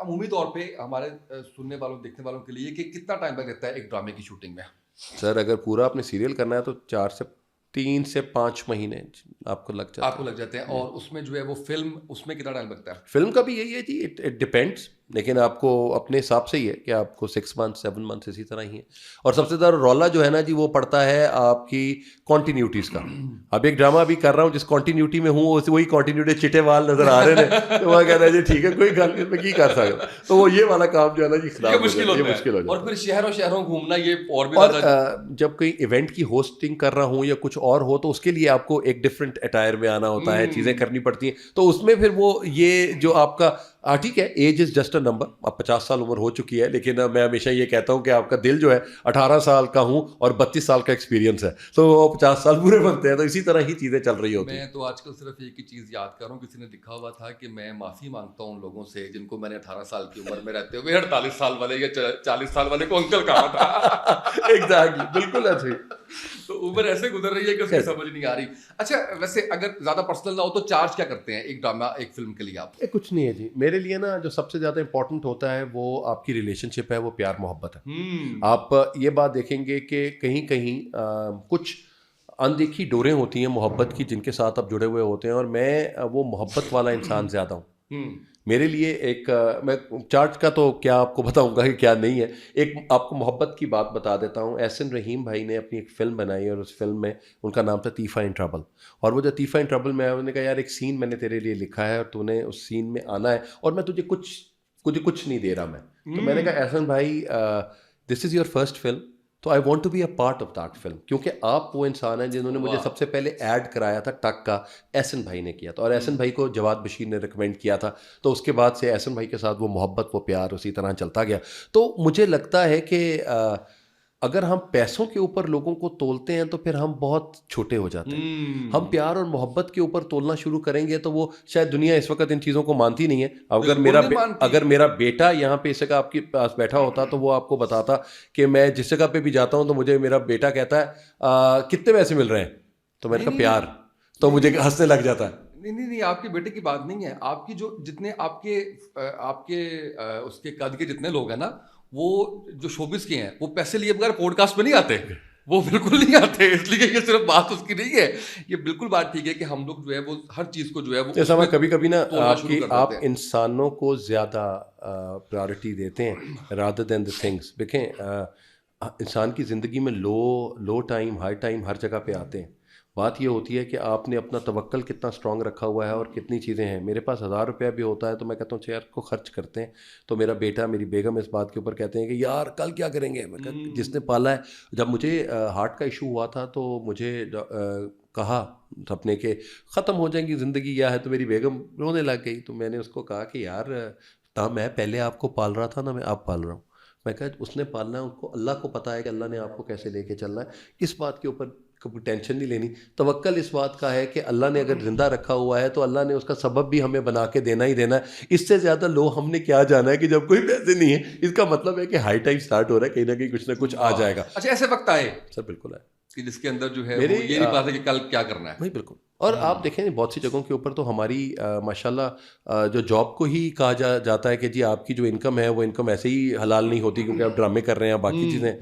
عمومی طور پہ ہمارے سننے والوں دیکھنے والوں کے لیے کہ کتنا ٹائم لگتا ہے ایک ڈرامے کی شوٹنگ میں؟ سر اگر پورا آپ نے سیریل کرنا ہے تو 3 سے 5 مہینے آپ کو لگ جاتے ہیں. اور اس میں جو ہے وہ فلم اس میں کتنا ٹائم لگتا ہے؟ فلم کا بھی یہی ہے جی, اٹ ڈپینڈس, لیکن آپ کو اپنے حساب سے ہی ہے کہ آپ کو 6 months 7 months اسی طرح ہی ہے. اور سب سے زیادہ رولا جو ہے نا جی وہ پڑتا ہے آپ کی کنٹینیوٹیز کا. اب ایک ڈرامہ بھی کر رہا ہوں جس کنٹینیوٹی میں ہوں وہی کنٹینیوٹی چٹے وال نظر آ رہے ہیں تو وہ کہتا ہے جی ٹھیک ہے کوئی گل نہیں, میں کی کر سکتا. تو وہ یہ والا کام جو ہے نا جی خراب مشکل ہو جاتا ہے. اور پھر شہروں گھومنا یہ اور بھی اور زیادہ. جب کوئی ایونٹ کی ہوسٹنگ کر رہا ہوں یا کچھ اور ہو تو اس کے لیے آپ کو ایک ڈفرینٹ اٹائر میں آنا ہوتا ہے, چیزیں کرنی پڑتی ہیں. تو اس میں پھر وہ یہ جو آپ کا ٹھیک ہے age is just a number, اب 50 سال عمر ہو چکی ہے, لیکن میں ہمیشہ یہ کہتا ہوں کہ آپ کا دل جو ہے 18 سال کا ہوں اور 32 سال کا ایکسپیرینس ہے, تو وہ 50 سال پورے بنتے ہیں. تو اسی طرح ہی چیزیں چل رہی ہوتی ہیں. میں تو آج کل صرف ایک ہی چیز یاد کر رہا ہوں, کسی نے لکھا ہوا تھا کہ میں معافی مانگتا ہوں ان لوگوں سے جن کو میں نے 18 سال کی عمر میں رہتے ہوئے 48 سال والے یا 40 سال والے کو انکل کہا تھا. ایگزیکٹلی, بالکل ایسے ہی. تو عمر ایسے گزر رہی ہے کہ اس کی سمجھ نہیں آ رہی. اچھا ویسے اگر زیادہ پرسنل نہ ہو تو چارج کیا کرتے ہیں ایک ڈرامہ ایک فلم کے لیے آپ؟ کچھ نہیں ہے جی, میرے لیے نا جو سب سے زیادہ امپورٹنٹ ہوتا ہے وہ آپ کی ریلیشن شپ ہے, وہ پیار محبت ہے. آپ یہ بات دیکھیں گے کہ کہیں کہیں کچھ اندیکھی ڈوریں ہوتی ہیں محبت کی جن کے ساتھ آپ جڑے ہوئے ہوتے ہیں, اور میں وہ محبت والا انسان زیادہ ہوں. میرے لیے ایک میں چارٹ کا تو کیا آپ کو بتاؤں گا کہ کیا نہیں ہے. ایک آپ کو محبت کی بات بتا دیتا ہوں. احسن رحیم بھائی نے اپنی ایک فلم بنائی اور اس فلم میں ان کا نام تھا طیفہ ان ٹربل. اور وہ جو طیفہ ان ٹربل میں انہوں نے کہا یار ایک سین میں نے تیرے لیے لکھا ہے اور تو نے اس سین میں آنا ہے اور میں تجھے کچھ نہیں دے رہا میں. تو میں نے کہا احسن بھائی this is your first film, تو I want to be a part of that film, کیونکہ آپ وہ انسان ہیں جنہوں نے مجھے سب سے پہلے ایڈ کرایا تھا ٹک کا, احسن بھائی نے کیا تھا. اور احسن بھائی کو جواد بشیر نے ریکمینڈ کیا تھا, تو اس کے بعد سے احسن بھائی کے ساتھ وہ محبت وہ پیار اسی طرح چلتا گیا. تو مجھے لگتا ہے کہ اگر ہم پیسوں کے اوپر لوگوں کو تولتے ہیں تو پھر ہم بہت چھوٹے ہو جاتے ہیں. ہم پیار اور محبت کے اوپر تولنا شروع کریں گے تو وہ شاید دنیا اس وقت ان چیزوں کو مانتی نہیں ہے. اگر میرا بیٹا یہاں پہ اس جگہ آپ کے پاس بیٹھا ہوتا تو وہ آپ کو بتاتا کہ میں جس جگہ پہ بھی جاتا ہوں تو مجھے میرا بیٹا کہتا ہے کتنے پیسے مل رہے ہیں, تو میں نے کہا پیار, تو مجھے ہنسنے لگ جاتا ہے. نہیں آپ کے بیٹے کی بات نہیں ہے, آپ کی جو جتنے آپ کے اس کے قد کے جتنے لوگ ہیں نا وہ جو شوبز کے ہیں وہ پیسے لیے بغیر پوڈ کاسٹ پہ نہیں آتے, وہ بالکل نہیں آتے. اس لیے یہ صرف بات اس کی نہیں ہے, یہ بالکل بات ٹھیک ہے کہ ہم لوگ جو ہے وہ ہر چیز کو جو ہے وہ جیسا میں کبھی نا آپ انسانوں کو زیادہ پرائورٹی دیتے ہیں رادر دین دا تھنگس. دیکھیں انسان کی زندگی میں لو ٹائم ہائی ٹائم ہر جگہ پہ آتے ہیں. بات یہ ہوتی ہے کہ آپ نے اپنا توکل کتنا اسٹرانگ رکھا ہوا ہے اور کتنی چیزیں ہیں. میرے پاس 1000 روپیہ بھی ہوتا ہے تو میں کہتا ہوں یار کو خرچ کرتے ہیں. تو میرا بیٹا میری بیگم اس بات کے اوپر کہتے ہیں کہ یار کل کیا کریں گے. میں جس نے پالا ہے, جب مجھے ہارٹ کا ایشو ہوا تھا تو مجھے کہا اپنے کہ ختم ہو جائیں گی زندگی کیا ہے, تو میری بیگم رونے لگ گئی. تو میں نے اس کو کہا کہ یار میں پہلے آپ کو پال رہا تھا نا, میں اب پال رہا ہوں. میں کہا اس نے پالنا ہے, ان کو اللہ کو پتہ ہے کہ اللہ نے آپ کو کیسے لے کے چلنا ہے. اس بات کے اوپر کوئی ٹینشن نہیں لینی. توکل اس بات کا ہے کہ اللہ نے اگر زندہ رکھا ہوا ہے تو اللہ نے اس کا سبب بھی ہمیں بنا کے دینا ہی دینا ہے. اس سے زیادہ لو ہم نے کیا جانا ہے کہ جب کوئی پیسے نہیں ہے, اس کا مطلب ہے کہ ہائی ٹائم سٹارٹ ہو رہا ہے, کہیں نہ کہیں کچھ نہ کچھ آ جائے گا. اچھا ایسے وقت آئے سر بالکل ہے کہ جس کے اندر جو ہے وہ یہ نہیں پتا کہ کل کیا کرنا ہے. نہیں بالکل. اور آپ دیکھیں بہت سی جگہوں کے اوپر تو ہماری ماشاءاللہ جو جاب کو ہی کہا جاتا ہے کہ جی آپ کی جو انکم ہے وہ انکم ایسے ہی حلال نہیں ہوتی کیونکہ آپ ڈرامے کر رہے ہیں, باقی چیزیں,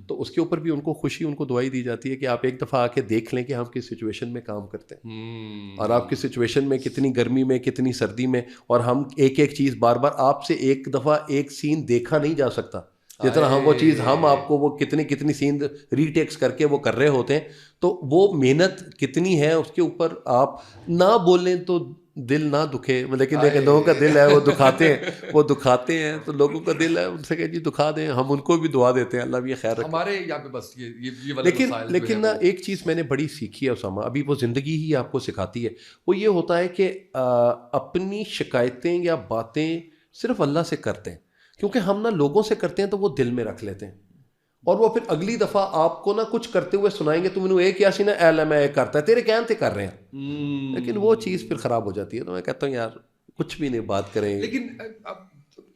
تو اس کے اوپر بھی ان کو خوشی, ان کو دعائی دی جاتی ہے کہ آپ ایک دفعہ آ کے دیکھ لیں کہ ہم کس سچویشن میں کام کرتے ہیں اور آپ کی سچویشن میں کتنی گرمی میں کتنی سردی میں, اور ہم ایک چیز بار بار آپ سے ایک دفعہ ایک سین دیکھا نہیں جا سکتا جتنا ہم وہ چیز ہم آپ کو وہ کتنی سین ری ٹیکس کر کے وہ کر رہے ہوتے ہیں. تو وہ محنت کتنی ہے اس کے اوپر آپ نہ بولیں تو دل نہ دکھے, لیکن دیکھیں لوگوں کا دل ہے وہ دکھاتے ہیں تو لوگوں کا دل ہے ان سے کہ جی دکھا دیں, ہم ان کو بھی دعا دیتے ہیں اللہ بھی خیر رکھے. ہمارے یہاں پہ بس یہ لیکن نا ایک چیز میں نے بڑی سیکھی ہے اسامہ, ابھی وہ زندگی ہی آپ کو سکھاتی ہے, وہ یہ ہوتا ہے کہ اپنی شکایتیں یا باتیں صرف اللہ سے کرتے ہیں, کیونکہ ہم نا لوگوں سے کرتے ہیں تو وہ دل میں رکھ لیتے ہیں اور وہ پھر اگلی دفعہ آپ کو نا کچھ کرتے ہوئے سنائیں گے, تم نے ایک یا سی نا ایل میں ایک کرتا ہے تیرے کہن سے کر رہے ہیں, لیکن وہ چیز پھر خراب ہو جاتی ہے. تو میں کہتا ہوں یار کچھ بھی نہیں بات کریں. لیکن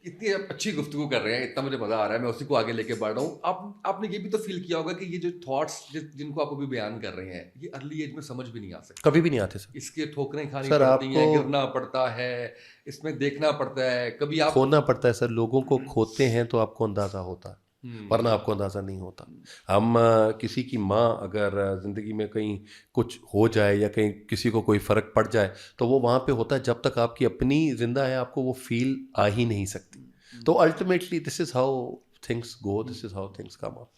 اتنی اچھی گفتگو کر رہے ہیں, اتنا مجھے مزہ آ رہا ہے, میں اسی کو آگے لے کے بڑھ رہا ہوں. آپ نے یہ بھی تو فیل کیا ہوگا کہ یہ جو تھاٹس جن کو آپ ابھی بیان کر رہے ہیں, یہ ارلی ایج میں سمجھ بھی نہیں آ سکتے, کبھی بھی نہیں آتے سر. اس کے ٹھوکریں کھانی سر آپ پڑتی ہیں, کو گرنا پڑتا ہے, اس میں دیکھنا پڑتا ہے, کبھی آپ کھونا پڑتا ہے سر. لوگوں کو کھوتے ہیں تو آپ کو اندازہ ہوتا ہے, ورنہ آپ کو اندازہ نہیں ہوتا. ہم کسی کی ماں اگر زندگی میں کہیں کچھ ہو جائے یا کہیں کسی کو کوئی فرق پڑ جائے تو وہ وہاں پہ ہوتا ہے, جب تک آپ کی اپنی زندہ ہے آپ کو وہ فیل آ ہی نہیں سکتی. تو ultimately this is how things go, this is how things come up.